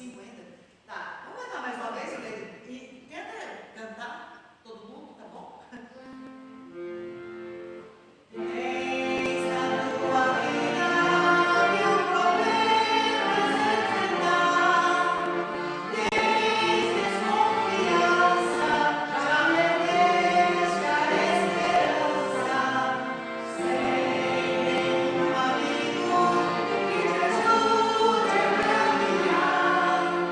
50. Tá, vamos cantar mais uma vez, e tenta cantar todo mundo, tá bom? Eis a tua vida, mil problemas enfrentar. Tens desconfiança, já perdeste a esperança. Sem nenhum amigo que te ajude a caminhar.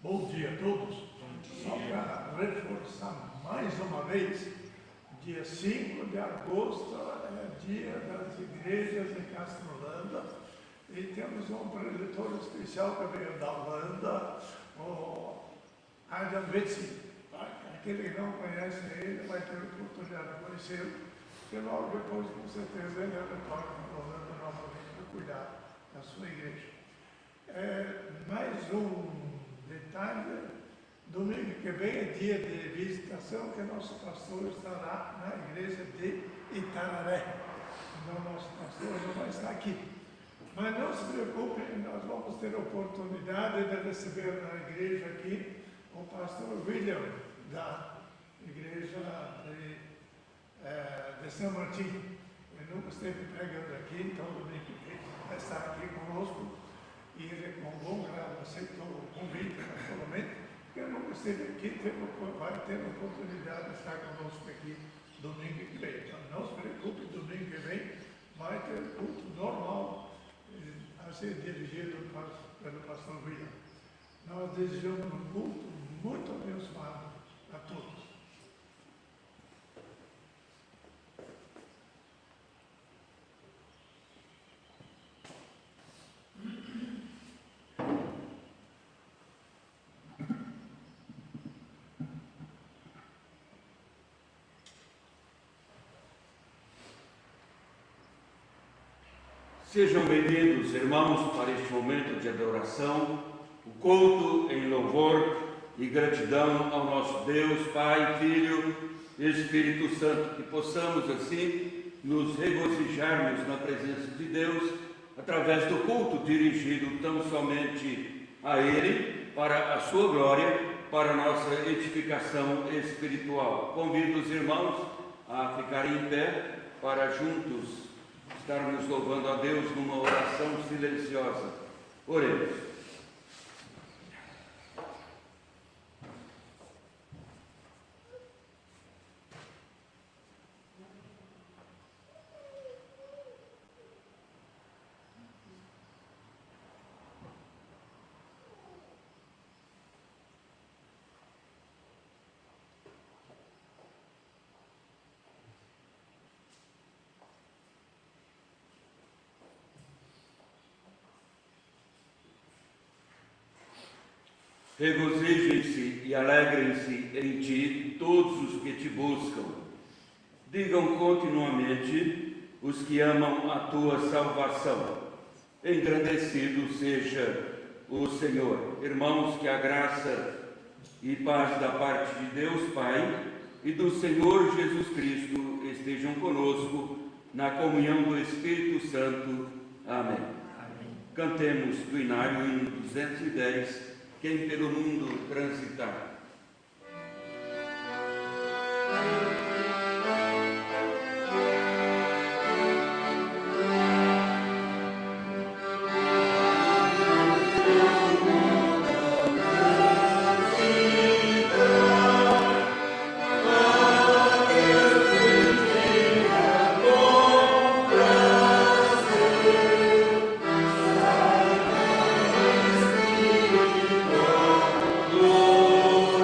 Bom dia a todos. Só para reforçar mais uma vez, dia 5 de agosto é dia das igrejas em Castrolanda e temos um preletor especial que veio da Holanda, o Adam Witsi. Aquele que não conhece ele vai ter a oportunidade de conhecê-lo, porque logo depois, com certeza, ele retorna para a Holanda novamente para cuidar da sua igreja. Mais um detalhe, domingo que vem é dia de visitação, que nosso pastor estará na igreja de Itararé. Então, nosso pastor não vai estar aqui. Mas não se preocupe, nós vamos ter a oportunidade de receber na igreja aqui o pastor William, da igreja de São Martim. Ele nunca esteve pregando aqui, então domingo que vem vai estar aqui conosco. E ele, com bom grado, aceitou o convite, naturalmente, porque ele nunca esteve aqui, vai ter a oportunidade de estar conosco aqui domingo que vem. Então, não se preocupe, domingo que vem vai ter culto normal a ser dirigido pelo pastor William. Nós desejamos um culto muito abençoado a todos. Sejam bem-vindos, irmãos, para este momento de adoração, o culto em louvor e gratidão ao nosso Deus, Pai, Filho e Espírito Santo, que possamos assim nos regozijarmos na presença de Deus através do culto dirigido tão somente a Ele, para a sua glória, para a nossa edificação espiritual. Convido os irmãos a ficarem em pé para juntos estarmos louvando a Deus numa oração silenciosa. Oremos. Regozijem-se e alegrem-se em ti todos os que te buscam. Digam continuamente os que amam a tua salvação. Engrandecido seja o Senhor. Irmãos, que a graça e paz da parte de Deus Pai e do Senhor Jesus Cristo estejam conosco na comunhão do Espírito Santo. Amém. Amém. Cantemos do Inário, hino 210. Quem pelo mundo transitar. Oh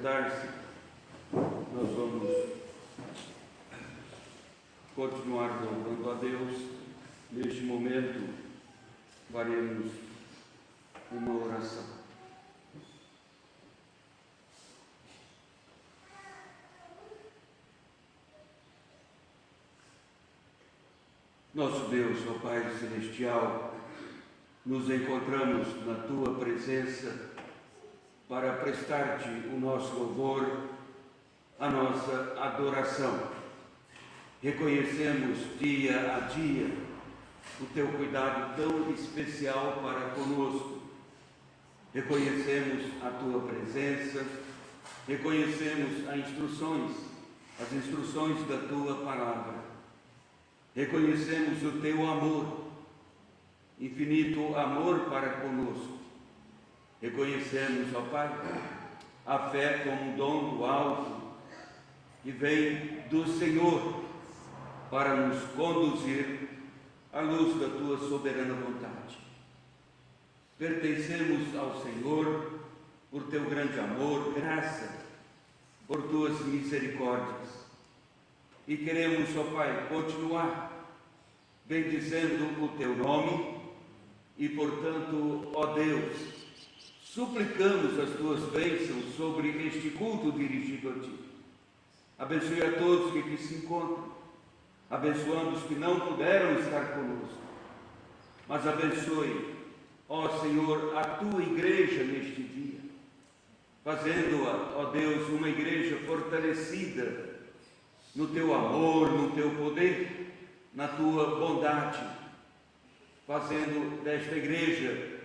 sentar-se, nós vamos continuar louvando a Deus. Neste momento, faremos uma oração. Nosso Deus, ó Pai Celestial, nos encontramos na Tua presença para prestar-te o nosso louvor, a nossa adoração. Reconhecemos dia a dia o Teu cuidado tão especial para conosco. Reconhecemos a Tua presença, reconhecemos as instruções da Tua palavra. Reconhecemos o Teu amor, infinito amor para conosco. Reconhecemos, ó Pai, a fé como um dom do alto que vem do Senhor para nos conduzir à luz da Tua soberana vontade. Pertencemos ao Senhor por Teu grande amor, graça, por Tuas misericórdias. E queremos, ó Pai, continuar bendizendo o Teu nome e, portanto, ó Deus, suplicamos as Tuas bênçãos sobre este culto dirigido a Ti. Abençoe a todos que aqui se encontram, abençoando os que não puderam estar conosco, mas abençoe, ó Senhor, a Tua igreja neste dia, fazendo-a, ó Deus, uma igreja fortalecida no Teu amor, no Teu poder, na Tua bondade, fazendo desta igreja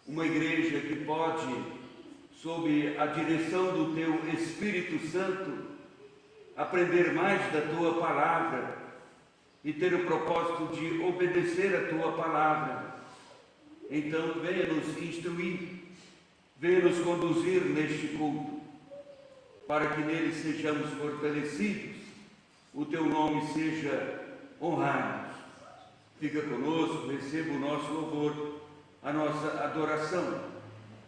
uma igreja que pode, sob a direção do Teu Espírito Santo, aprender mais da Tua palavra e ter o propósito de obedecer a Tua palavra. Então, venha nos instruir, venha nos conduzir neste culto, para que nele sejamos fortalecidos, o Teu nome seja honrado. Fica conosco, receba o nosso louvor, a nossa adoração,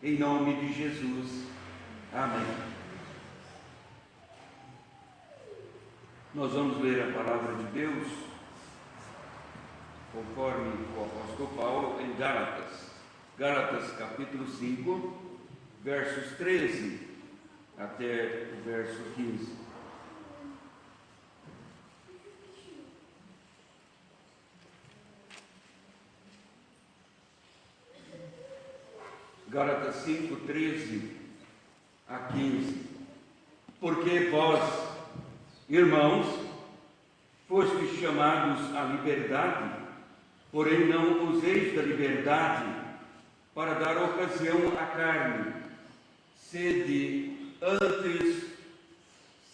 em nome de Jesus. Amém. Nós vamos ler a palavra de Deus, conforme o apóstolo Paulo, em Gálatas capítulo 5, versos 13 até o verso 15. Gálatas 5, 13 a 15. Porque vós, irmãos, fostes chamados à liberdade, porém não useis da liberdade para dar ocasião à carne. Sede antes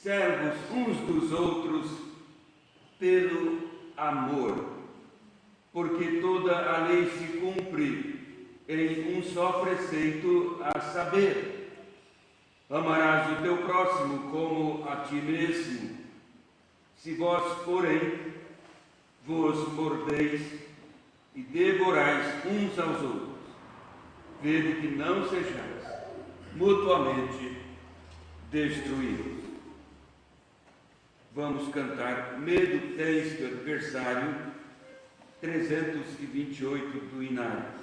servos uns dos outros pelo amor, porque toda a lei se cumpre em um só preceito, a saber: amarás o teu próximo como a ti mesmo. Se vós, porém, vos mordeis e devorais uns aos outros, vede que não sejais mutuamente destruídos. Vamos cantar Medo Tens, do adversário, 328 do Inário.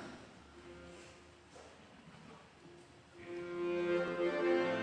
Amen.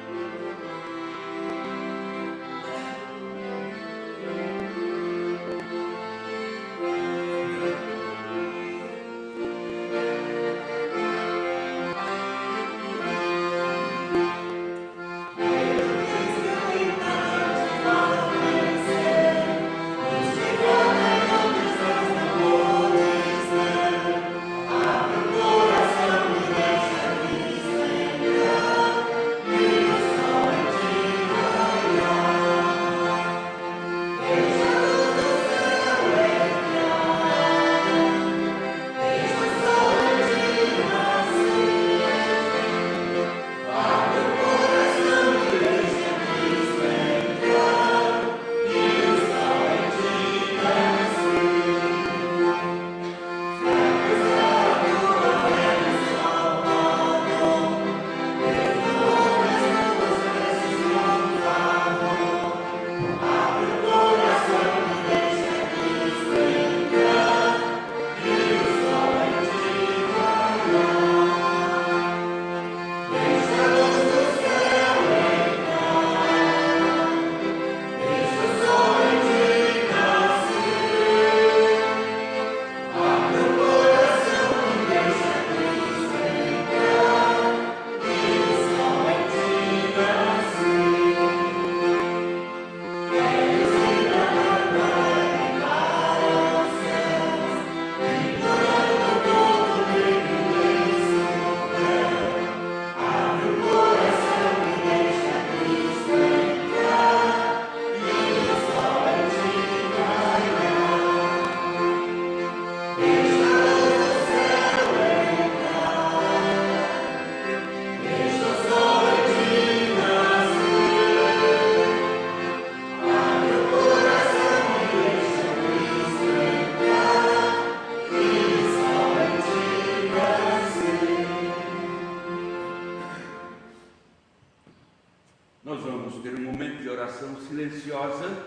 silenciosa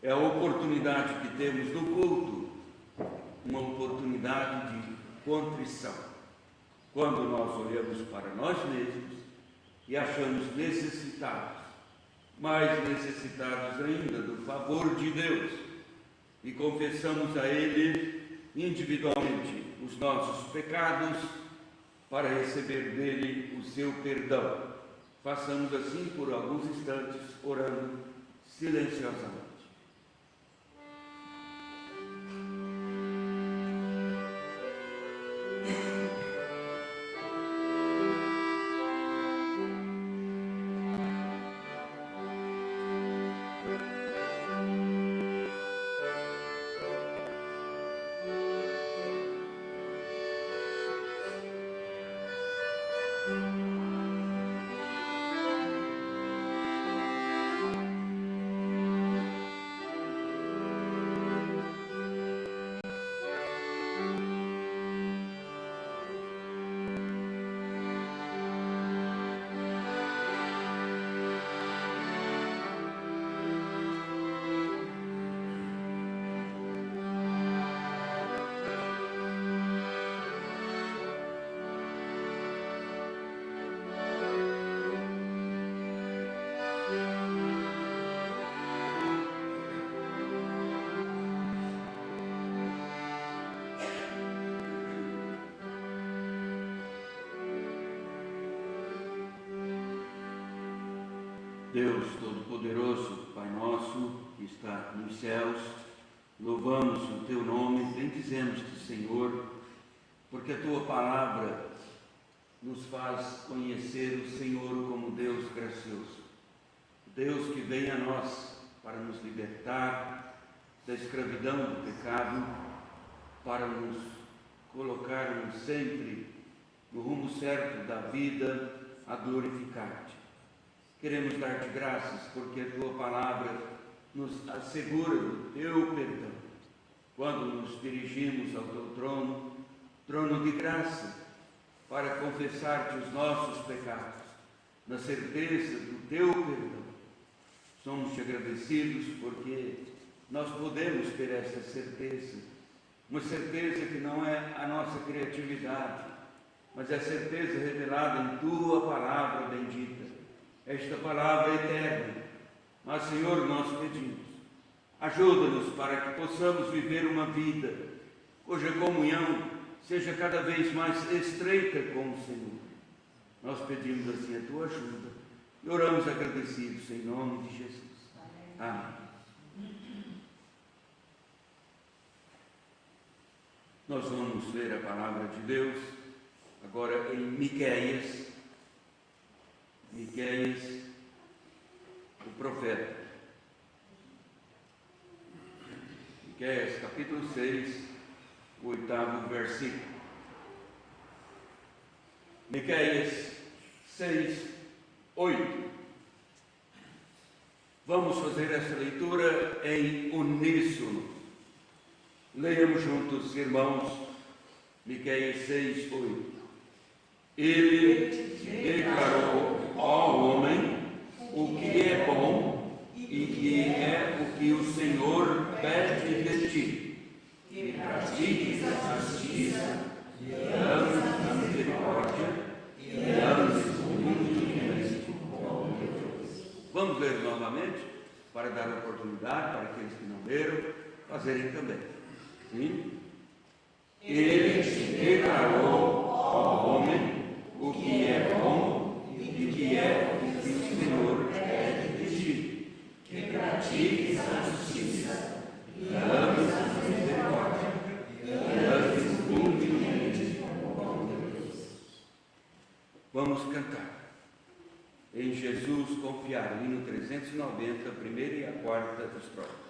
é a oportunidade que temos no culto, uma oportunidade de contrição. Quando nós olhamos para nós mesmos e achamos necessitados, mais necessitados ainda do favor de Deus, e confessamos a Ele individualmente os nossos pecados para receber dele o seu perdão. Façamos assim por alguns instantes, orando silenciosamente. Deus Todo-Poderoso, Pai nosso, que está nos céus, louvamos o Teu nome, bendizemos-te, Senhor, porque a Tua palavra nos faz conhecer o Senhor como Deus gracioso. Deus que vem a nós para nos libertar da escravidão do pecado, para nos colocarmos sempre no rumo certo da vida, a glorificar-te. Queremos dar-te graças porque a Tua palavra nos assegura do Teu perdão. Quando nos dirigimos ao Teu trono, trono de graça, para confessar-te os nossos pecados, na certeza do Teu perdão. Somos-te agradecidos porque nós podemos ter essa certeza, uma certeza que não é a nossa criatividade, mas é a certeza revelada em Tua palavra bendita. Esta palavra é eterna, mas, Senhor, nós pedimos, ajuda-nos para que possamos viver uma vida cuja comunhão seja cada vez mais estreita com o Senhor. Nós pedimos assim a Tua ajuda e oramos agradecidos em nome de Jesus. Amém. Nós vamos ler a palavra de Deus agora em Miqueias, o profeta. Miqueias, capítulo 6, o 8º versículo. Miqueias 6, 8. Vamos fazer essa leitura em uníssono. Leiamos juntos, irmãos, Miqueias 6, 8. Ele declarou ao homem o que é bom e que é o que o Senhor pede de ti, que pratiques a justiça, que ames a misericórdia e ames humildemente como Deus. Vamos ler novamente, para dar oportunidade para aqueles que não leram, fazerem também. Sim? Ele declarou ao homem o que é bom e o que é o que o Senhor pede de ti, que pratiques a justiça, e ames a misericórdia, e ames humildemente como Deus. Vamos cantar. Em Jesus confiar, hino 390, a primeira e a quarta estrofes.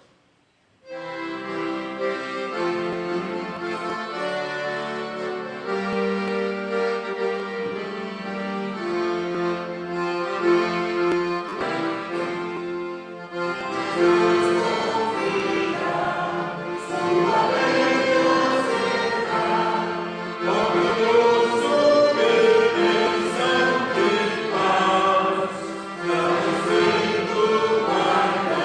Guarda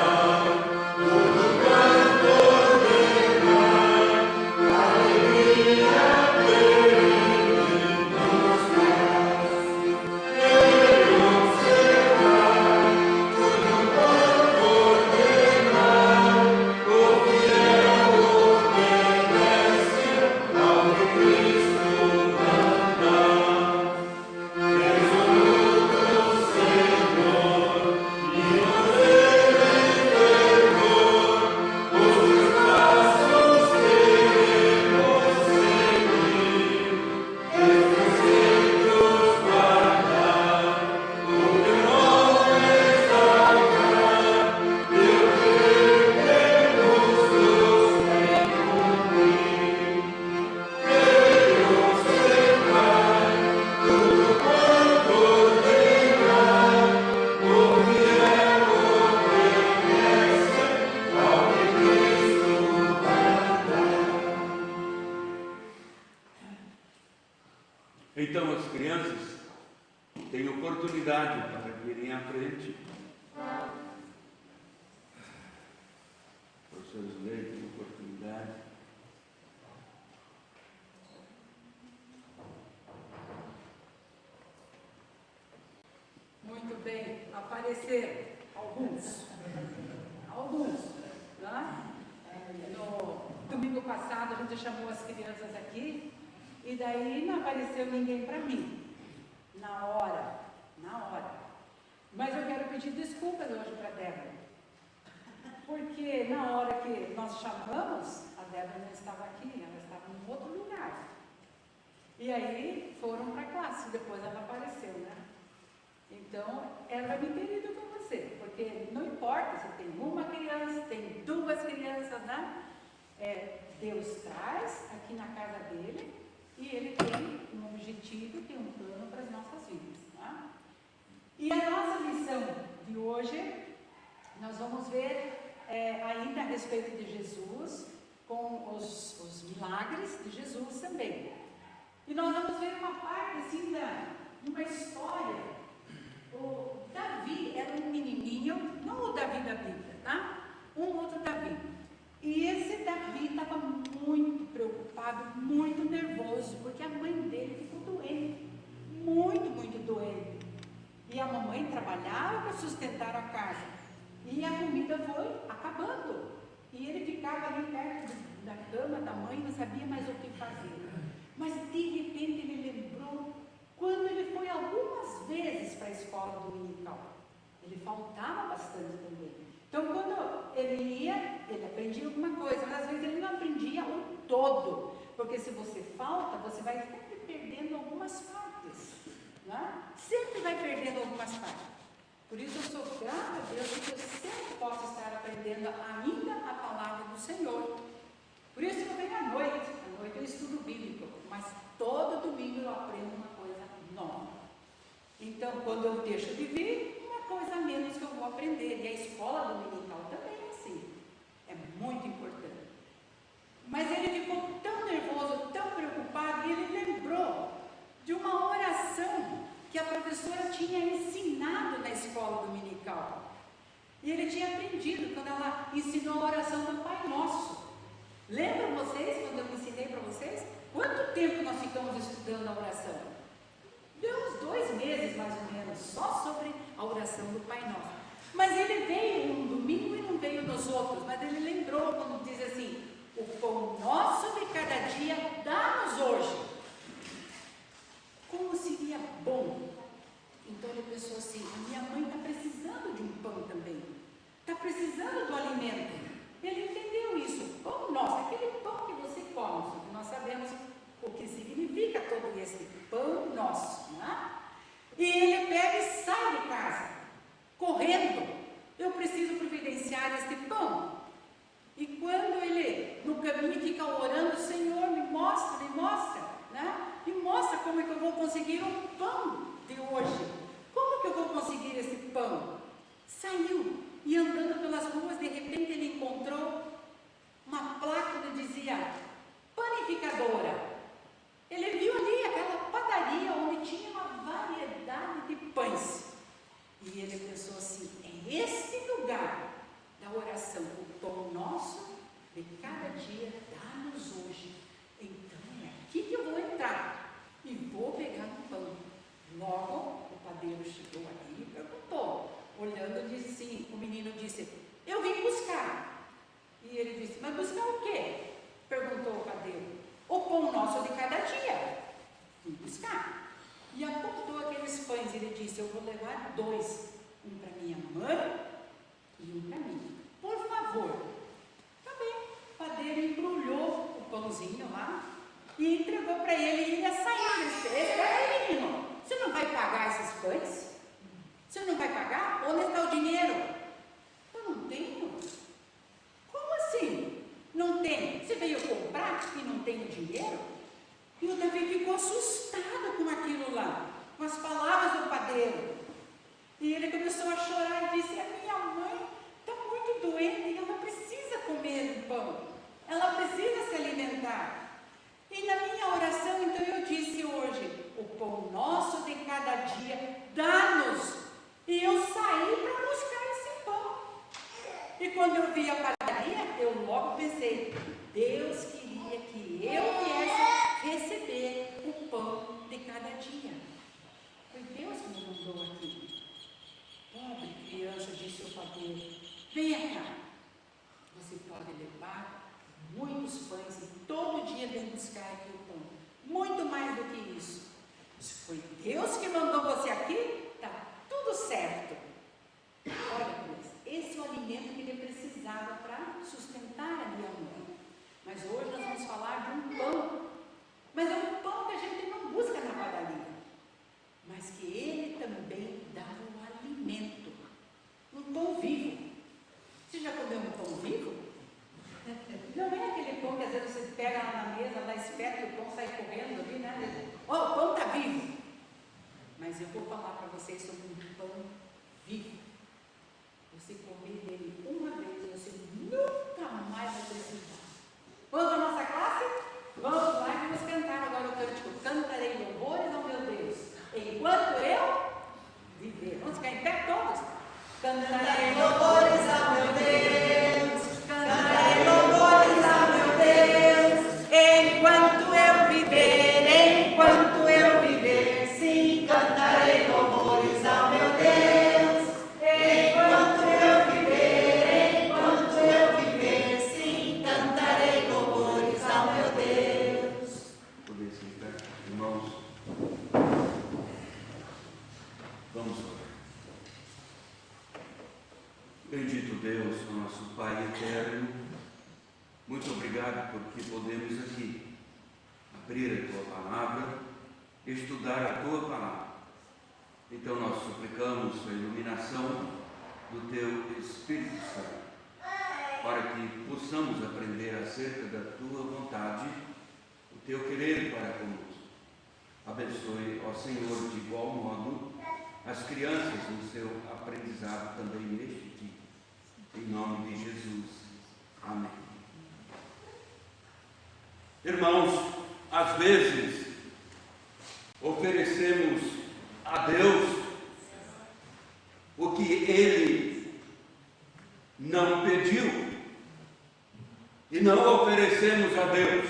Então as crianças têm oportunidade para virem à frente. Professores Leite tem oportunidade. Muito bem, apareceram alguns, né? No domingo passado a gente chamou as crianças aqui e daí não apareceu ninguém para mim, na hora. Mas eu quero pedir desculpas hoje para a Débora, porque na hora que nós chamamos, a Débora não estava aqui, ela estava em outro lugar. E aí foram para a classe, depois ela apareceu, né? Então, ela vai me pedir com você, porque não importa se tem uma criança, tem duas crianças, né? Deus traz aqui na casa dele e ele tem um objetivo, tem um plano para as nossas vidas, tá? E a nossa lição de hoje, nós vamos ver ainda a respeito de Jesus, com os milagres de Jesus também. E nós vamos ver uma parte assim de uma história. O Davi era um menininho, não o Davi da Bíblia, tá? Um outro Davi. E esse Davi estava muito preocupado, muito nervoso, porque a mãe dele ficou doente, muito doente. E a mamãe trabalhava para sustentar a casa. E a comida foi acabando. E ele ficava ali perto da cama da mãe, não sabia mais o que fazer. Mas de repente ele lembrou quando ele foi algumas vezes para a escola dominical. Ele faltava bastante também. Então, quando ele ia, ele aprendia alguma coisa, mas às vezes ele não aprendia o todo. Porque se você falta, você vai sempre perdendo algumas partes. Né? Sempre vai perdendo algumas partes. Por isso eu sou grata a Deus, porque eu sempre posso estar aprendendo ainda a palavra do Senhor. Por isso eu venho à noite eu estudo bíblico, mas todo domingo eu aprendo uma coisa nova. Então, quando eu deixo de vir, uma coisa a menos que eu vou aprender. E a escola dominical também é assim. É muito importante. Mas ele ficou tão nervoso, tão preocupado, e ele lembrou de uma oração que a professora tinha ensinado na escola dominical. E ele tinha aprendido quando ela ensinou a oração do Pai Nosso. Lembram vocês, quando eu ensinei para vocês? Quanto tempo nós ficamos estudando a oração? Deu uns 2 meses, mais ou menos, só sobre a oração do Pai Nosso. Mas ele veio num domingo e não veio nos outros, mas ele lembrou quando diz assim: o pão nosso de cada dia dá-nos hoje. Como seria bom? Então ele pensou assim: a minha mãe está precisando de um pão também, está precisando do alimento. Ele entendeu isso. Pão nosso, aquele pão que você come, nós sabemos o que significa todo esse pão nosso, né? E ele pega e sai de casa, correndo. Eu preciso providenciar este pão. E quando ele, no caminho, fica orando: Senhor, me mostra, né? Me mostra como é que eu vou conseguir o pão de hoje. Como que eu vou conseguir esse pão? Saiu, e andando pelas ruas, de repente ele encontrou uma placa que dizia panificadora. Ele viu ali aquela padaria onde tinha uma variedade de pães. E ele pensou assim: é este lugar da oração, o pão nosso de cada dia dá-nos hoje. Então é aqui que eu vou entrar e vou pegar um pão. Logo o padeiro chegou ali e perguntou, olhando, disse assim, o menino disse: eu vim buscar. E ele disse: mas buscar o quê? Perguntou o padeiro. O pão nosso de cada dia. Vim buscar. E apontou aqueles pães. Ele disse: eu vou levar 2, um para minha mãe e um para mim. Por favor. Tá bem. O padeiro embrulhou o pãozinho lá e entregou para ele. E ele ia sair. Espera aí, menino, você não vai pagar esses pães? Você não vai pagar? Onde está o dinheiro? Eu não tenho. Como assim? Não tem? Você veio comprar e não tem o dinheiro? E o Davi ficou assustado com aquilo lá, com as palavras do padeiro. E ele começou a chorar e disse: a minha mãe está muito doente e ela precisa comer pão. Ela precisa se alimentar. E na minha oração, então, eu disse hoje: o o nosso de cada dia, dá-nos. E eu saí para buscar esse pão. E quando eu vi a padaria, eu logo pensei, Deus queria que eu viesse receber o pão de cada dia. Foi Deus que me mandou aqui. Pobre criança, disse o padeiro, venha cá. Você pode levar muitos pães e todo dia vem buscar aqui o pão. Muito mais do que isso. Se foi Deus que mandou você aqui, está tudo certo. Olha, pois, esse é o alimento que ele precisava para sustentar a minha mãe. Mas hoje nós vamos falar de um pão. Mas é um pão que a gente não busca na padaria. Mas que ele também dá um alimento. Um pão vivo. Você já comeu um pão vivo? Não é aquele pão que às vezes você pega lá na mesa, lá espeta e o pão sai correndo ali, né? Oh, o pão está vivo. Mas eu vou falar para vocês sobre um pão vivo. Você comer dele uma vez, você nunca mais vai precisar. Vamos à nossa classe? Vamos lá e vamos cantar agora o cântico. Cantarei louvores ao meu Deus, enquanto eu viver. Vamos ficar em pé todos? Cantarei louvores ao meu Deus. Cantarei louvores ao meu Deus, enquanto eu viver, enquanto eu viver. Sim, cantarei louvores ao meu Deus, enquanto eu viver, enquanto eu viver. Sim, cantarei louvores ao meu Deus. Poder sentar, irmãos. Vamos orar. Bendito Deus, nosso Pai eterno, muito obrigado porque podemos aqui abrir a Tua Palavra, estudar a Tua Palavra. Então nós suplicamos a iluminação do Teu Espírito Santo, para que possamos aprender acerca da Tua vontade, o Teu querer para conosco. Abençoe, ó Senhor, de igual modo, as crianças no seu aprendizado também neste dia. Em nome de Jesus. Amém. Irmãos, às vezes oferecemos a Deus o que Ele não pediu e não oferecemos a Deus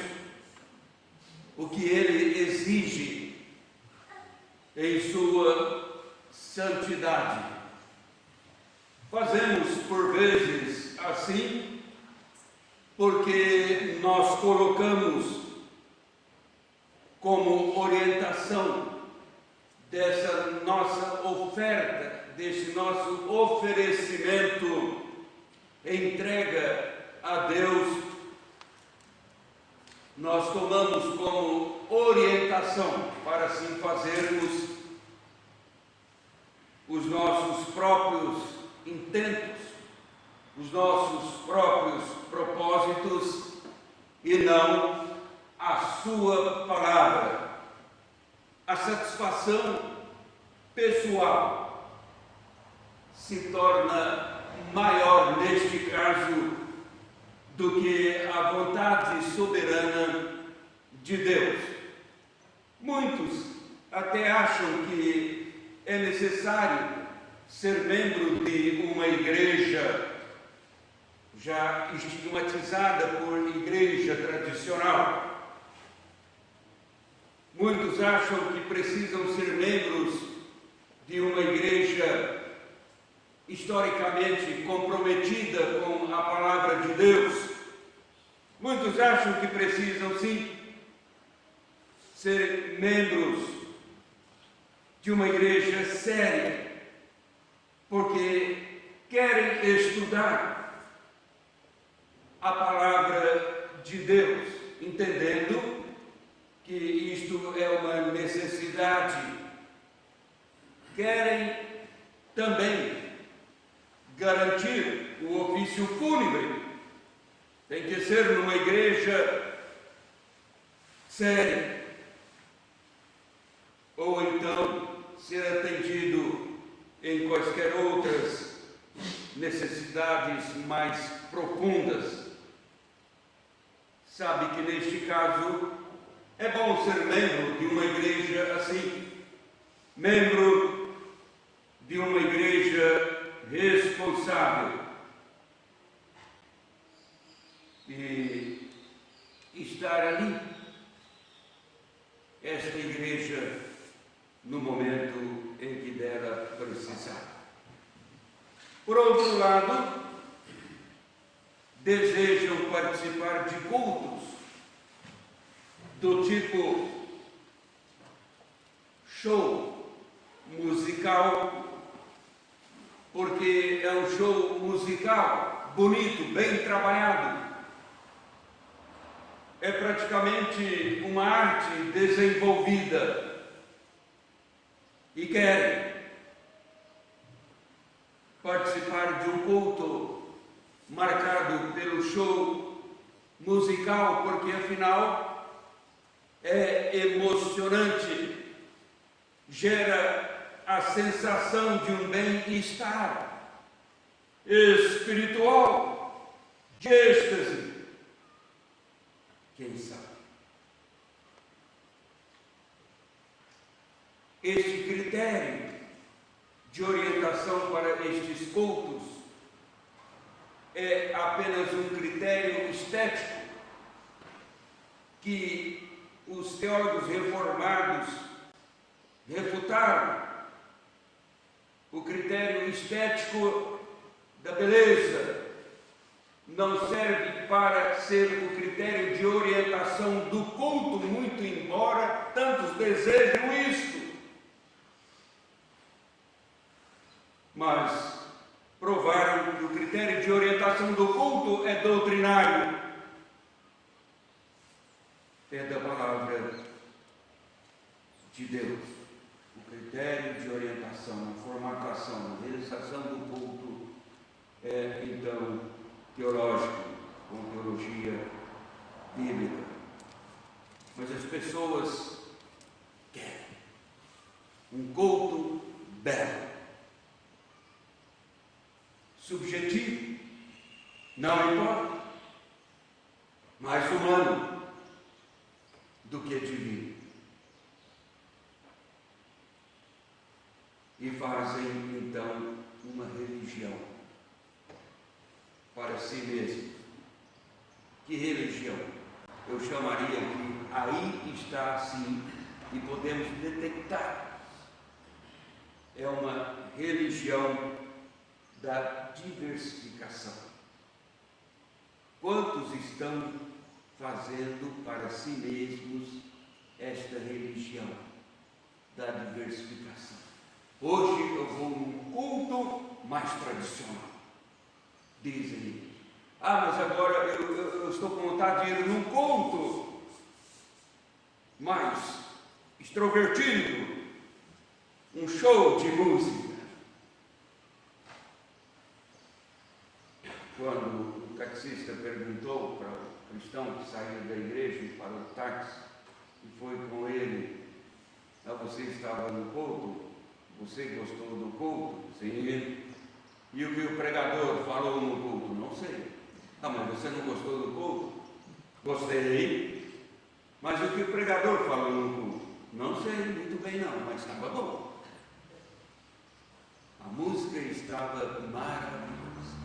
o que Ele exige em sua santidade. Fazemos por vezes assim, porque nós colocamos como orientação dessa nossa oferta, desse nosso oferecimento, entrega a Deus, nós tomamos como orientação para assim fazermos os nossos próprios intentos, os nossos próprios propósitos e não a sua palavra. A satisfação pessoal se torna maior neste caso do que a vontade soberana de Deus. Muitos até acham que é necessário ser membro de uma igreja já estigmatizada por igreja tradicional. Muitos acham que precisam ser membros de uma igreja historicamente comprometida com a palavra de Deus. Muitos acham que precisam, sim, ser membros de uma igreja séria, porque querem estudar a palavra de Deus, entendendo que isto é uma necessidade. Querem também garantir o ofício fúnebre. Tem que ser numa igreja séria, ou então ser atendido em quaisquer outras necessidades mais profundas. Sabe que neste caso é bom ser membro de uma igreja assim, membro de uma igreja responsável e estar ali, esta igreja, no momento em que dela precisar. Por outro lado, desejam participar de cultos do tipo show musical, porque é um show musical bonito, bem trabalhado. É praticamente uma arte desenvolvida e querem participar de um culto marcado pelo show musical, porque afinal é emocionante, gera a sensação de um bem-estar espiritual, de êxtase. Quem sabe? Este critério de orientação para estes cultos é apenas um critério estético que os teólogos reformados refutaram. O critério estético da beleza não serve para ser o critério de orientação do culto, muito embora tantos desejam isto. Mas provaram que o critério de orientação do culto é doutrinário, é da palavra de Deus. O critério de orientação, a formatação, a realização do culto é então teológico, com teologia bíblica. Mas as pessoas querem um culto belo, subjetivo, não importa, mais humano do que divino. E fazem então uma religião para si mesmo. Que religião? Eu chamaria que aí está assim, e podemos detectar. É uma religião da diversificação. Quantos estão fazendo para si mesmos esta religião da diversificação? Hoje eu vou num culto mais tradicional, dizem eles. Mas agora eu estou com vontade de ir num culto mais extrovertido, um show de música. Quando o taxista perguntou para o cristão que saiu da igreja e parou o táxi e foi com ele, você estava no culto? Você gostou do culto? Sim. E o que o pregador falou no culto? Não sei. Mas você não gostou do culto? Gostei. Mas o que o pregador falou no culto? Não sei muito bem não, mas estava bom. A música estava maravilhosa.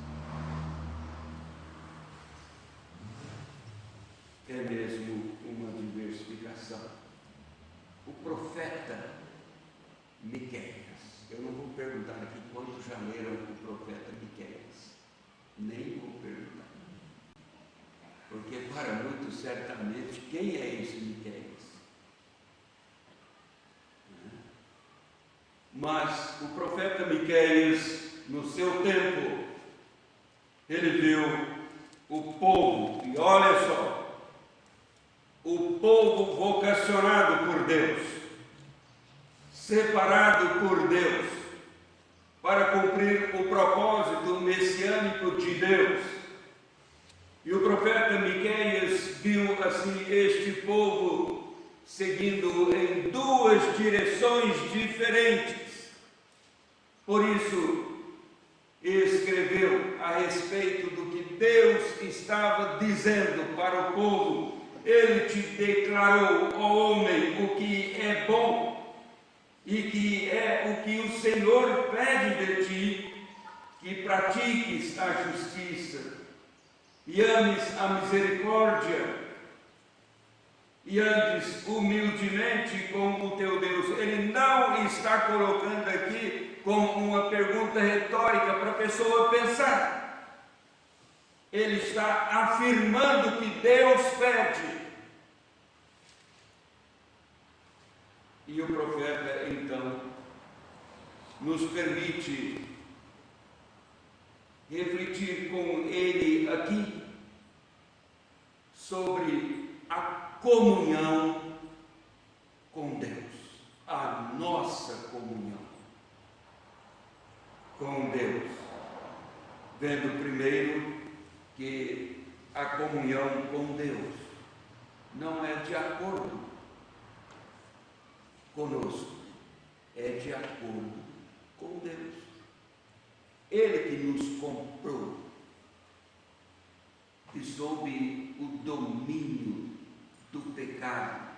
É mesmo uma diversificação. O profeta Miqueias, eu não vou perguntar aqui quantos já leram o profeta Miqueias, nem vou perguntar, porque para muitos certamente, quem é esse Miqueias? Mas o profeta Miqueias, no seu tempo, ele viu o povo, e olha só, o povo vocacionado por Deus, separado por Deus, para cumprir o propósito messiânico de Deus. E o profeta Miqueias viu assim este povo seguindo em duas direções diferentes. Por isso, escreveu a respeito do que Deus estava dizendo para o povo. Ele te declarou, ó homem, o que é bom. e que é o que o Senhor pede de ti, que pratiques a justiça e ames a misericórdia e andes humildemente com o teu Deus. Ele não está colocando aqui como uma pergunta retórica para a pessoa pensar. Ele está afirmando que Deus pede. E o profeta, então, nos permite refletir com ele aqui sobre a comunhão com Deus, a nossa comunhão com Deus, vendo primeiro que a comunhão com Deus não é de acordo conosco, é de acordo com Deus. Ele que nos comprou e sob o domínio do pecado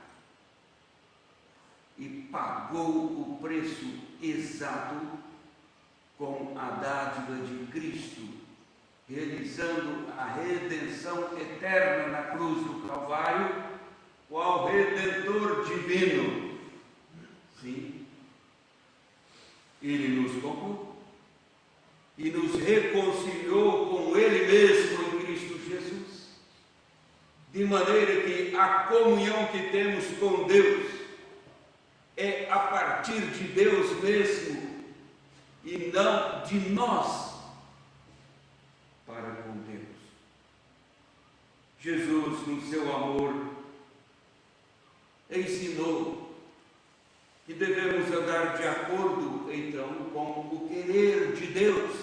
e pagou o preço exato com a dádiva de Cristo, realizando a redenção eterna na cruz do Calvário, qual Redentor divino. Sim, Ele nos comprou e nos reconciliou com Ele mesmo em Cristo Jesus, de maneira que a comunhão que temos com Deus é a partir de Deus mesmo e não de nós para com Deus. Jesus, no seu amor, ensinou que devemos andar de acordo, então, com o querer de Deus,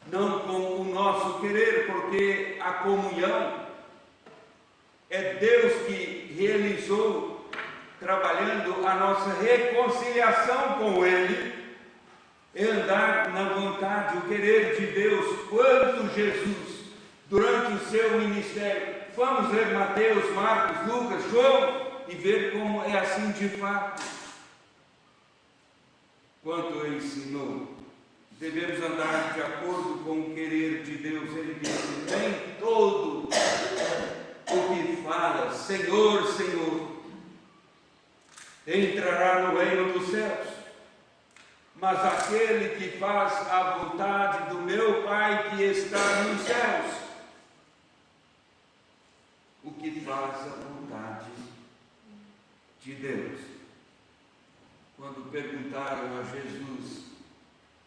não com o nosso querer, porque a comunhão é Deus que realizou, trabalhando a nossa reconciliação com Ele, e andar na vontade, o querer de Deus, quanto Jesus, durante o seu ministério. Vamos ler Mateus, Marcos, Lucas, João, e ver como é assim de fato. Quanto ensinou, devemos andar de acordo com o querer de Deus. Ele disse: nem todo o que fala Senhor, Senhor entrará no reino dos céus, mas aquele que faz a vontade do meu Pai que está nos céus. O que faz a vontade de Deus. Quando perguntaram a Jesus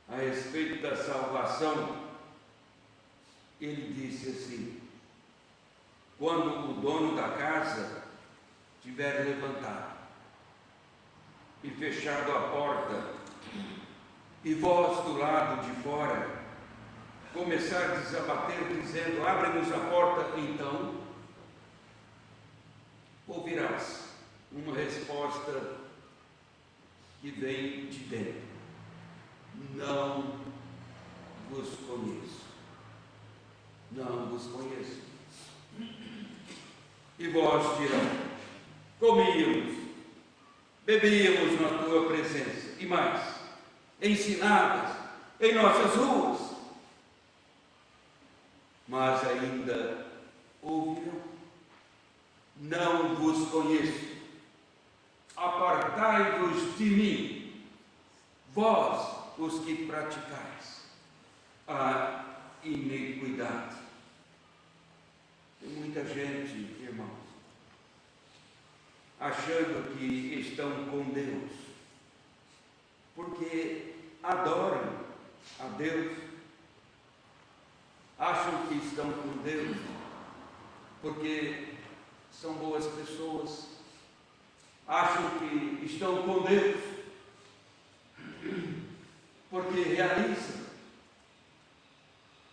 a respeito da salvação, ele disse assim: quando o dono da casa tiver levantado e fechado a porta, e vós do lado de fora começardes a bater, dizendo: abre-nos a porta, então ouvirás uma resposta que vem de dentro: não vos conheço, não vos conheço. E vós dirão: comíamos, bebíamos na tua presença, e mais, ensinavas em nossas ruas. Mas ainda ouvirão: não vos conheço, apartai-vos de mim, vós os que praticais a iniquidade. Tem muita gente, irmãos, achando que estão com Deus, porque adoram a Deus, acham que estão com Deus, porque são boas pessoas, acham que estão com Deus, porque realizam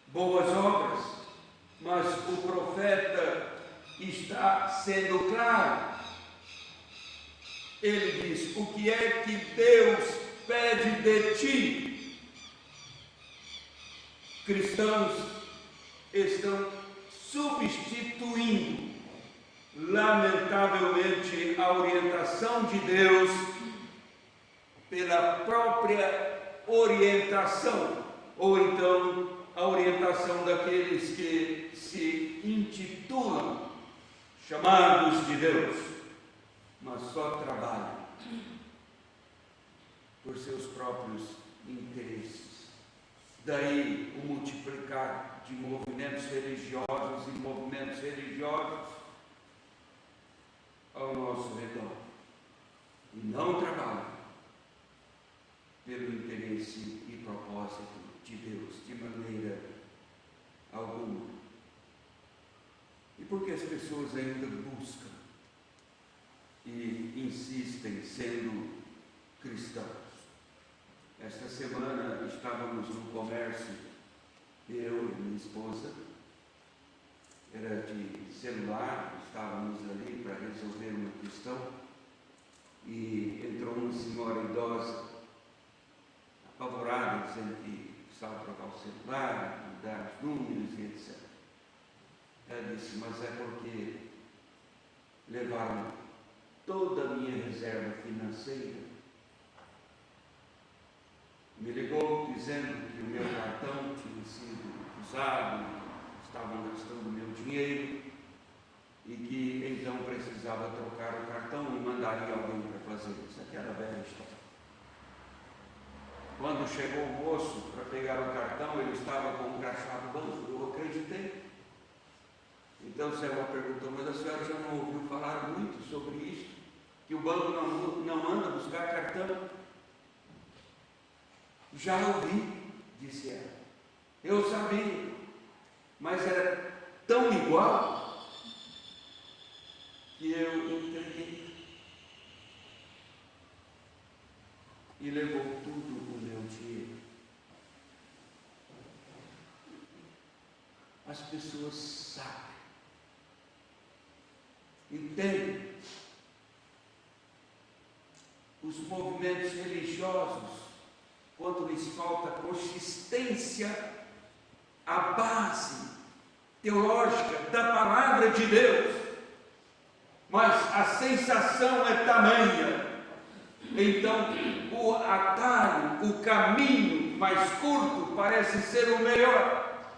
boas obras, mas o profeta está sendo claro. Ele diz: o que é que Deus pede de ti? Cristãos estão substituindo, lamentavelmente, a orientação de Deus pela própria orientação, ou então a orientação daqueles que se intitulam chamados de Deus, mas só trabalham por seus próprios interesses. Daí o multiplicar de movimentos religiosos e movimentos religiosos ao nosso redor. E não trabalham pelo interesse e propósito de Deus, de maneira alguma. E por que as pessoas ainda buscam e insistem sendo cristãos? Esta semana estávamos no comércio, eu e minha esposa, era de celular, estávamos ali para resolver uma questão, e entrou uma senhora idosa, apavorada, dizendo que precisava trocar o celular, mudar os números e etc. Ela disse, mas é porque levaram toda a minha reserva financeira. Me ligou dizendo que o meu cartão tinha sido usado, estavam gastando o meu dinheiro e que então precisava trocar o cartão e mandaria alguém para fazer isso. Aquela velha história. Quando chegou o moço para pegar o cartão, ele estava com o crachá do banco. Eu acreditei. Então, se ela perguntou, mas a senhora já não ouviu falar muito sobre isso? Que o banco não manda buscar cartão? Já ouvi, disse ela. Eu sabia, mas era tão igual que eu entreguei. E levou tudo o meu dinheiro. As pessoas sabem, entendem. Os movimentos religiosos, quando lhes falta consistência, a base teológica da palavra de Deus, mas a sensação é tamanha, então o atalho, o caminho mais curto parece ser o melhor,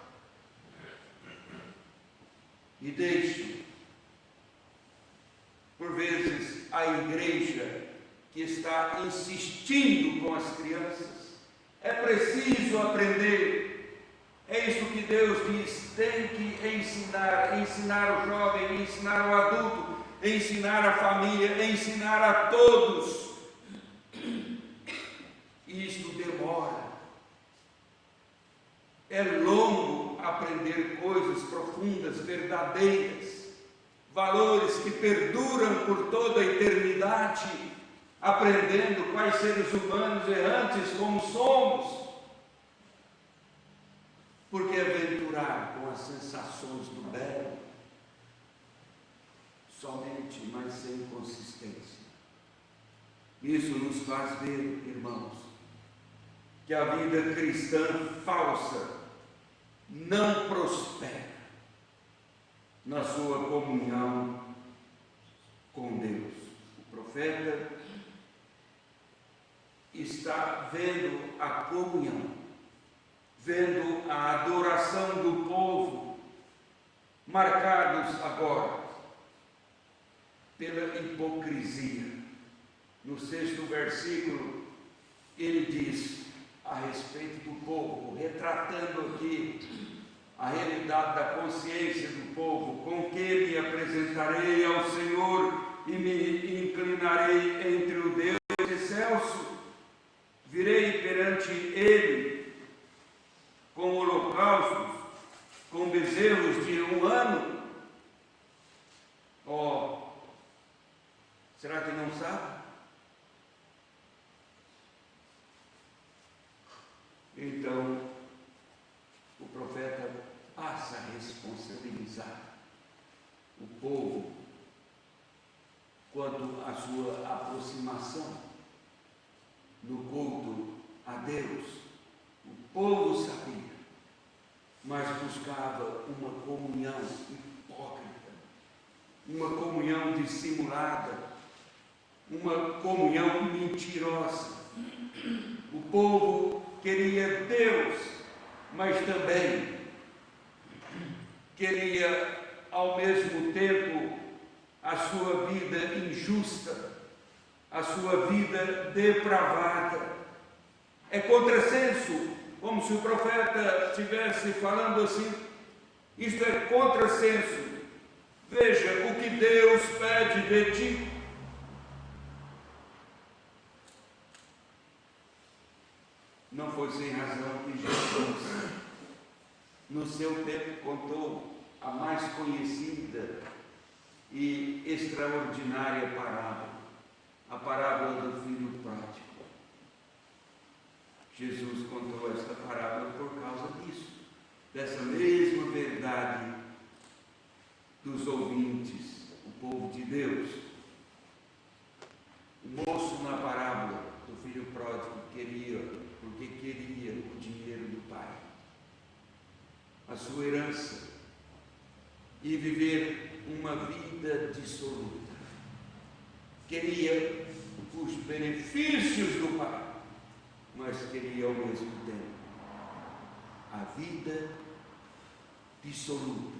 e deixo, por vezes, a igreja que está insistindo com as crianças. É preciso aprender. É isso que Deus diz. Tem que ensinar o jovem, ensinar o adulto, ensinar a família, ensinar a todos. Isto demora. É longo aprender coisas profundas, verdadeiras, valores que perduram por toda a eternidade, aprendendo quais seres humanos errantes como somos. Porque aventurar com as sensações do belo somente, mas sem consistência. Isso nos faz ver, irmãos, que a vida cristã falsa não prospera na sua comunhão com Deus. O profeta está vendo a comunhão, vendo a adoração do povo, marcados agora pela hipocrisia. No 6º versículo, ele diz a respeito do povo, retratando aqui a realidade da consciência do povo: com que me apresentarei ao Senhor e me inclinarei entre o Deus excelso? Virei perante Ele com holocaustos, com bezerros de 1 ano? Oh, será que não sabe? Então, o profeta passa a responsabilizar o povo quanto à sua aproximação no culto a Deus. O povo sabia, mas buscava uma comunhão hipócrita, uma comunhão dissimulada, uma comunhão mentirosa. povo queria Deus, mas também queria ao mesmo tempo a sua vida injusta, a sua vida depravada. É contrassenso, como se o profeta estivesse falando assim, isto é contrassenso. Veja o que Deus pede de ti. Não foi sem razão que Jesus, no seu tempo, contou a mais conhecida e extraordinária parábola, a parábola do filho pródigo. Jesus contou esta parábola por causa disso, dessa mesma verdade dos ouvintes, o povo de Deus. O moço na parábola do filho pródigo porque queria o dinheiro do pai, a sua herança, e viver uma vida dissoluta. Queria os benefícios do pai, mas queria ao mesmo tempo a vida dissoluta.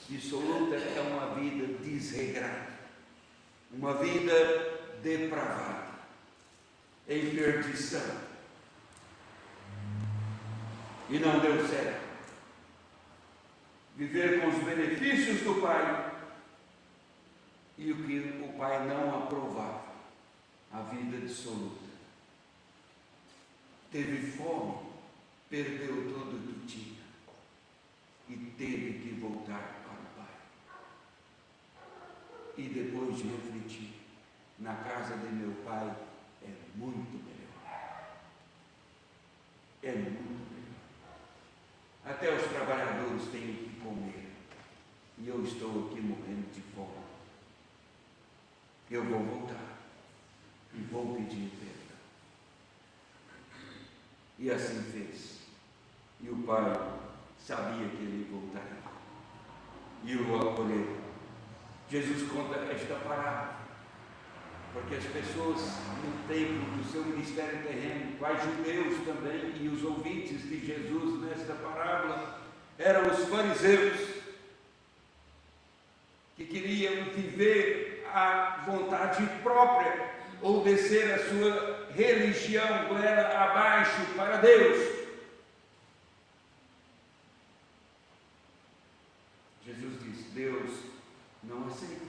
Dissoluta é uma vida desregrada, uma vida depravada, em perdição. E não deu certo. Viver com os benefícios do pai e o que o pai não aprovava, a vida dissoluta. Teve fome, perdeu tudo que tinha e teve que voltar para o pai. E depois de refletir, na casa de meu pai é muito melhor. É muito melhor. Até os trabalhadores têm o que comer. E eu estou aqui morrendo de fome. Eu vou voltar e vou pedir perdão. E assim fez. E o pai sabia que ele voltaria. E o acolheu. Jesus conta esta parábola, porque as pessoas no tempo do seu ministério terreno, quais judeus também, e os ouvintes de Jesus nesta parábola, eram os fariseus, que queriam viver a vontade própria, obedecer a sua religião, goela abaixo para Deus. Jesus disse: Deus não aceita.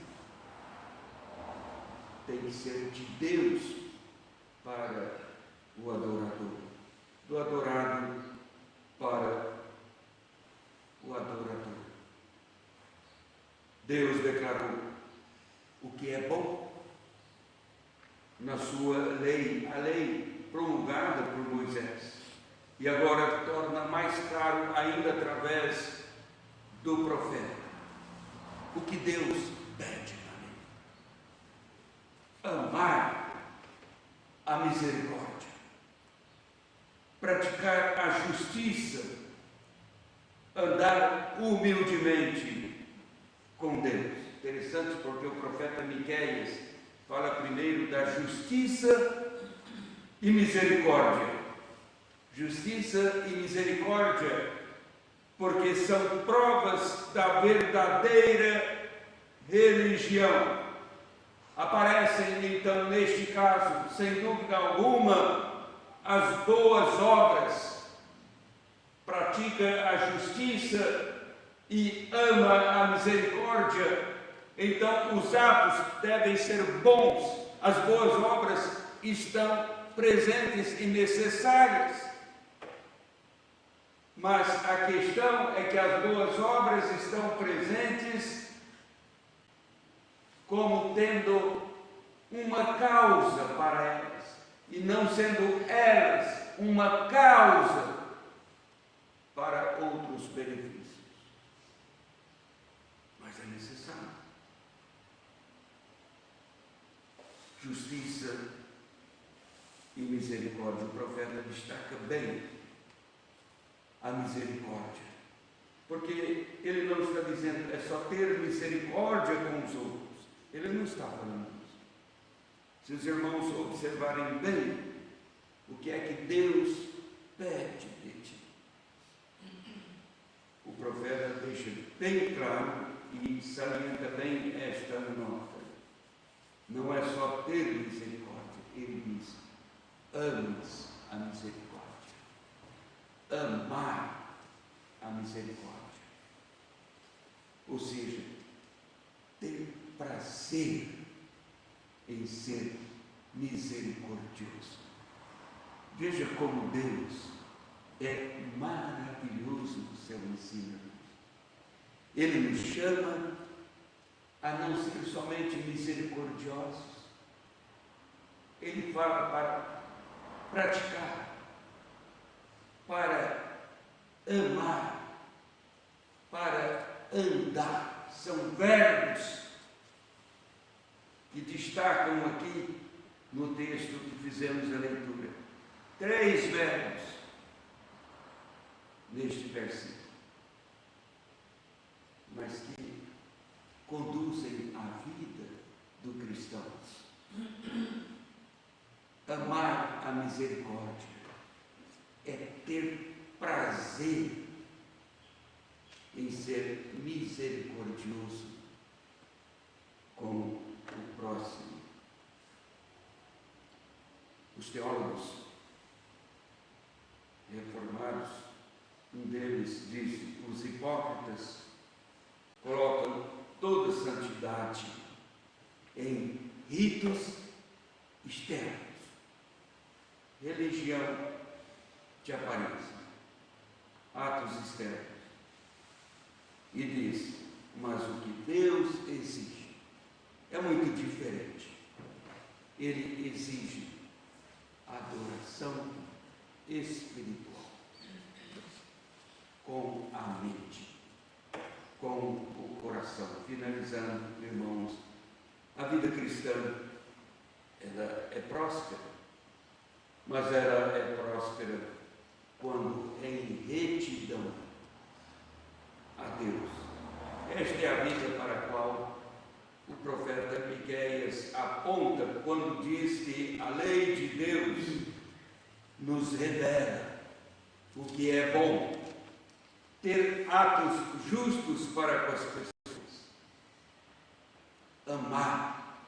Tem que ser de Deus para o adorador, do adorado para o adorador. Deus declarou o que é bom na sua lei, a lei promulgada por Moisés, e agora torna mais claro ainda através do profeta o que Deus pede. Amar a misericórdia, praticar a justiça, andar humildemente com Deus. Interessante, porque o profeta Miqueias fala primeiro da justiça e misericórdia. Justiça e misericórdia, porque são provas da verdadeira religião. Aparecem então neste caso, sem dúvida alguma, as boas obras. Pratica a justiça e ama a misericórdia. Então os atos devem ser bons, as boas obras estão presentes e necessárias. Mas a questão é que as boas obras estão presentes como tendo uma causa para elas, e não sendo elas uma causa para outros benefícios. Mas é necessário. Justiça e misericórdia. O profeta destaca bem a misericórdia, porque ele não está dizendo é só ter misericórdia com os outros. Ele não está falando isso. Se os irmãos observarem bem, O que é que Deus pede de ti? O profeta deixa bem claro e salienta bem esta nota. Não é só ter misericórdia, ele diz: ames a misericórdia, amar a misericórdia. Ou seja, ter prazer em ser misericordioso. Veja como Deus é maravilhoso no seu ensino. Ele nos chama a não ser somente misericordiosos. Ele fala para praticar, para amar, para andar. São verbos que destacam aqui no texto que fizemos a leitura. 3 verbos neste versículo, mas que conduzem a vida do cristão. Amar a misericórdia é ter prazer em ser misericordioso com o próximo. Os teólogos reformados, um deles disse: os hipócritas colocam toda santidade em ritos externos, religião de aparência, atos externos. E diz: mas o que Deus exige é muito diferente. Ele exige adoração espiritual, com a mente, com o coração. Finalizando, irmãos, a vida cristã, ela é próspera, mas ela é próspera quando em retidão a Deus. Esta é a vida para a qual o profeta Miqueias aponta quando diz que a lei de Deus nos revela o que é bom, ter atos justos para com as pessoas, amar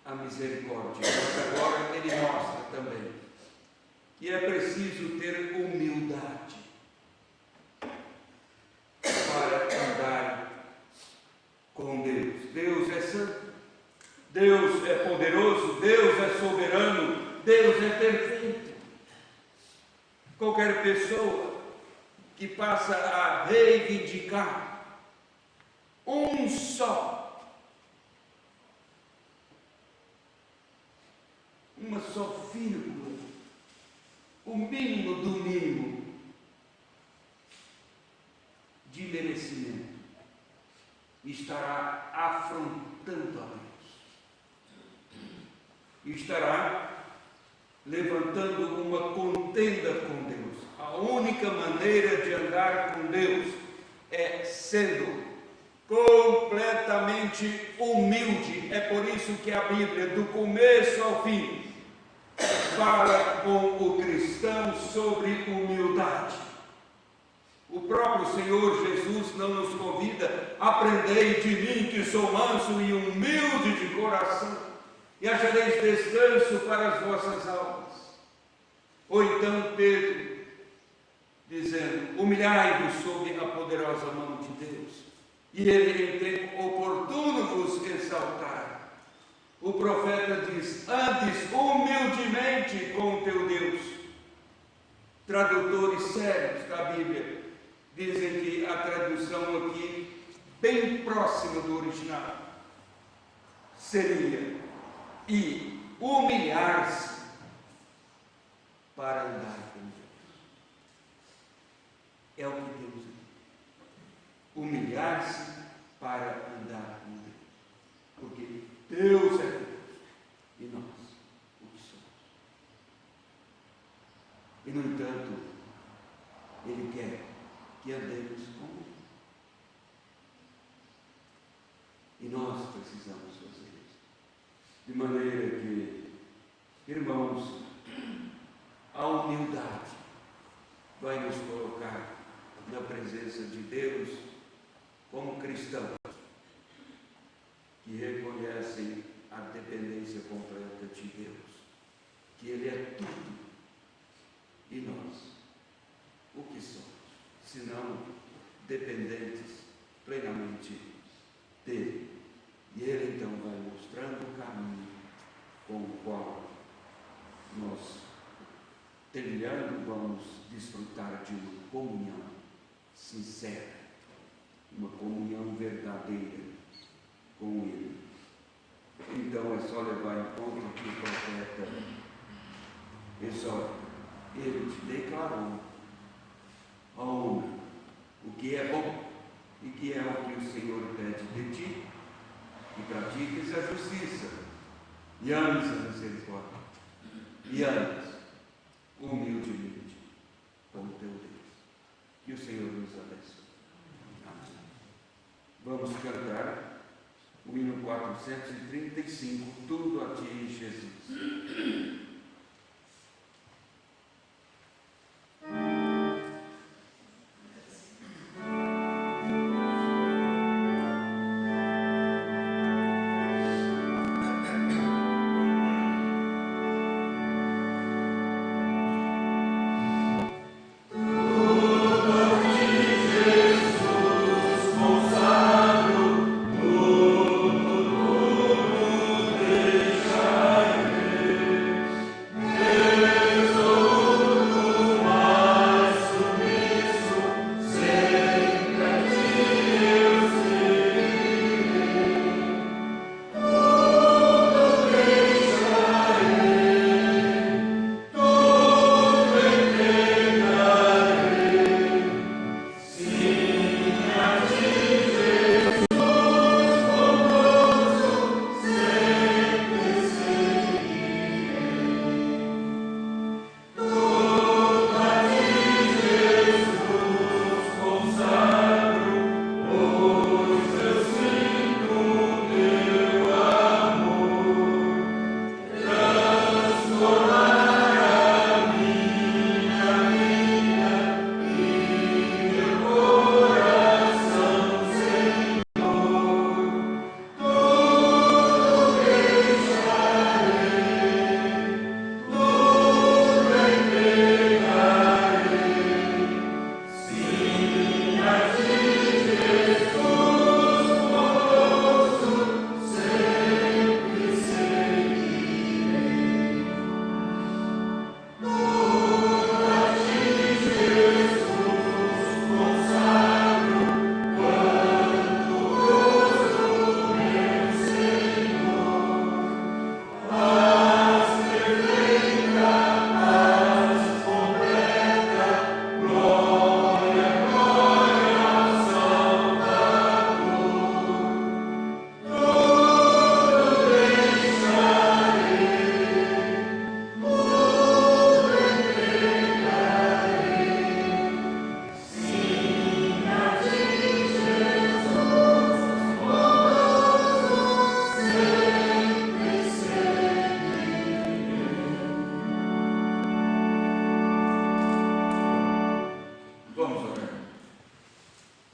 a misericórdia. Mas agora ele mostra também que é preciso ter humildade para andar com Deus. Deus é santo, Deus é poderoso, Deus é soberano, Deus é perfeito. Qualquer pessoa que passa a reivindicar um só, uma só vírgula, o mínimo do mínimo de merecimento, estará afrontando a Deus, estará levantando uma contenda com Deus. A única maneira de andar com Deus é sendo completamente humilde. É por isso que a Bíblia, do começo ao fim, fala com o cristão sobre humildade. O próprio Senhor Jesus não nos convida: aprendei de mim que sou manso e humilde de coração, e achareis descanso para as vossas almas. Ou então Pedro, dizendo: humilhai-vos sob a poderosa mão de Deus, e ele em tempo oportuno vos exaltar. O profeta diz: antes humildemente com o teu Deus. Tradutores sérios da Bíblia dizem que a tradução aqui, bem próxima do original, seria: e humilhar-se para andar com Deus. É o que Deus é. Humilhar-se para andar com Deus. Porque Deus é Deus e nós o que somos. E no entanto, Ele quer que andemos com Ele. E nós precisamos fazer isso. De maneira que, irmãos, a humildade vai nos colocar na presença de Deus como cristãos que reconhecem a dependência completa de Deus, que Ele é tudo e nós, o que somos, senão dependentes plenamente dEle. E Ele então vai mostrando o caminho com o qual nós, trilhando, vamos desfrutar de uma comunhão sincera, uma comunhão verdadeira com Ele. Então é só levar em conta o que o profeta exorta. Ele te declarou a honra, o que é bom e que é o que o Senhor pede de ti, e pratiques a justiça, e ames a misericórdia, e ames humildemente como teu Deus. Que o Senhor nos abençoe. Amém. Vamos cantar o hino 435, Tudo a Ti, Jesus.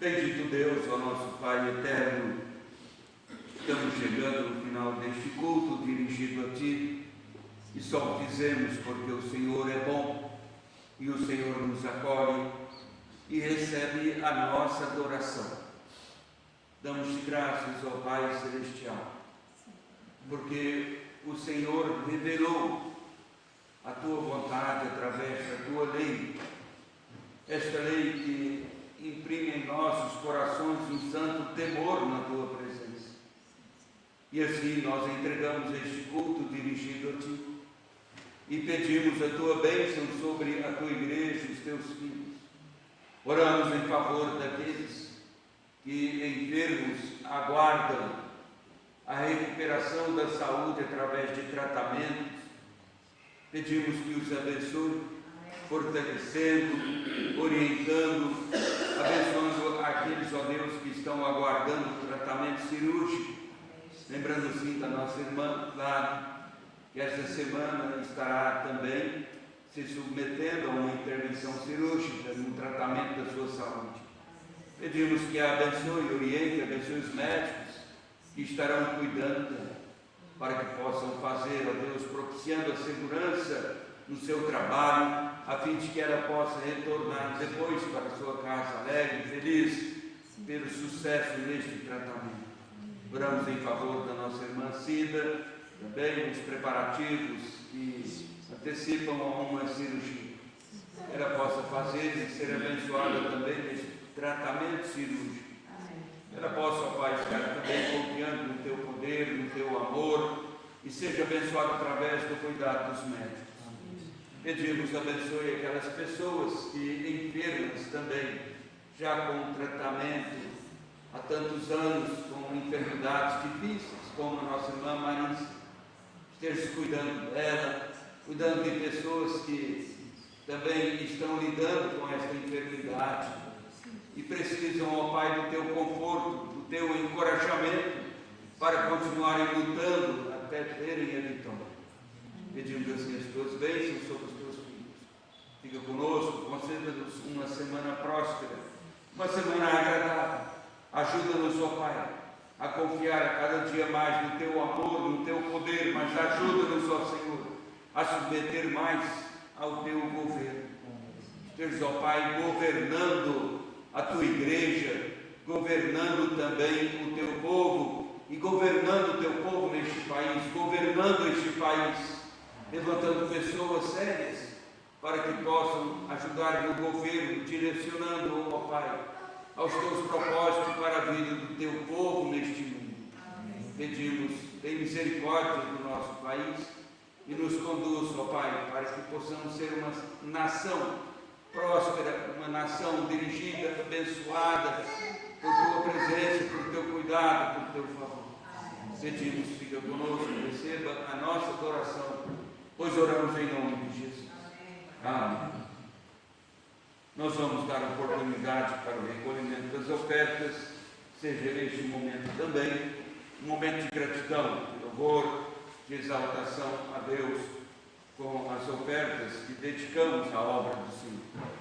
Bendito Deus, ó nosso Pai eterno, estamos chegando no final deste culto dirigido a Ti, e só o fizemos porque o Senhor é bom, e o Senhor nos acolhe e recebe a nossa adoração. Damos-te graças, ó Pai Celestial, porque o Senhor revelou a Tua vontade através da Tua lei, esta lei que imprime em nossos corações um santo temor na Tua presença. E assim nós entregamos este culto dirigido a Ti e pedimos a Tua bênção sobre a Tua igreja e os Teus filhos. Oramos em favor daqueles que enfermos aguardam a recuperação da saúde através de tratamentos. Pedimos que os abençoe, fortalecendo, orientando, abençoando aqueles, ó Deus, que estão aguardando o tratamento cirúrgico. Lembrando assim da nossa irmã Clara, que esta semana estará também se submetendo a uma intervenção cirúrgica no tratamento da sua saúde. Pedimos que a abençoe, oriente, abençoe os médicos que estarão cuidando dela, para que possam fazer, ó Deus, propiciando a segurança no seu trabalho, a fim de que ela possa retornar depois para a sua casa alegre e feliz pelo sucesso neste tratamento. Oramos em favor da nossa irmã Cida, também nos preparativos que antecipam a uma cirurgia. Que ela possa fazer e ser abençoada também neste tratamento cirúrgico. Ela possa, ó Pai, estar também confiando no Teu poder, no Teu amor, e seja abençoada através do cuidado dos médicos. Pedimos, abençoe aquelas pessoas que enfermas também, já com tratamento há tantos anos, com enfermidades difíceis, como a nossa irmã Marisa. Esteja cuidando dela, cuidando de pessoas que também estão lidando com esta enfermidade e precisam, ó Pai, do Teu conforto, do Teu encorajamento para continuarem lutando até terem a vitória. Pedimos assim as Tuas bênçãos sobre os Teus filhos. Fica conosco, conceda-nos uma semana próspera, uma semana agradável. Ajuda-nos, ó Pai, a confiar a cada dia mais no Teu amor, no Teu poder, mas ajuda-nos, ó Senhor, a submeter mais ao Teu governo. Esteja, ó Pai, governando a Tua igreja, governando também o Teu povo e governando o Teu povo neste país, governando este país, levantando pessoas sérias para que possam ajudar no governo, direcionando, ó Pai, aos Teus propósitos para a vida do Teu povo neste mundo. Pedimos, tem misericórdia do nosso país e nos conduz, ó Pai, para que possamos ser uma nação próspera, uma nação dirigida, abençoada por Tua presença, por Teu cuidado, por Teu favor. Pedimos, fica conosco, receba a nossa adoração, pois oramos em nome de Jesus. Amém. Nós vamos dar oportunidade para o recolhimento das ofertas, seja este momento também um momento de gratidão, de louvor, de exaltação a Deus com as ofertas que dedicamos à obra do Senhor.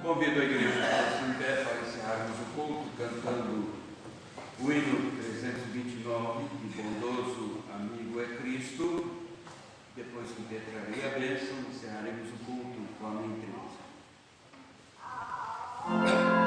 Convido a igreja a se em pé para encerrarmos o culto cantando o hino 329, de bondoso amigo é Cristo. Depois que declarei a bênção, encerraremos o culto com a minha entrevista. Amen.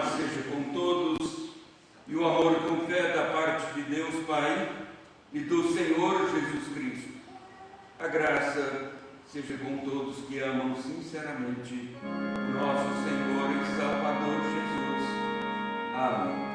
paz seja com todos e o amor com fé da parte de Deus Pai e do Senhor Jesus Cristo. A graça seja com todos que amam sinceramente o nosso Senhor e Salvador Jesus. Amém.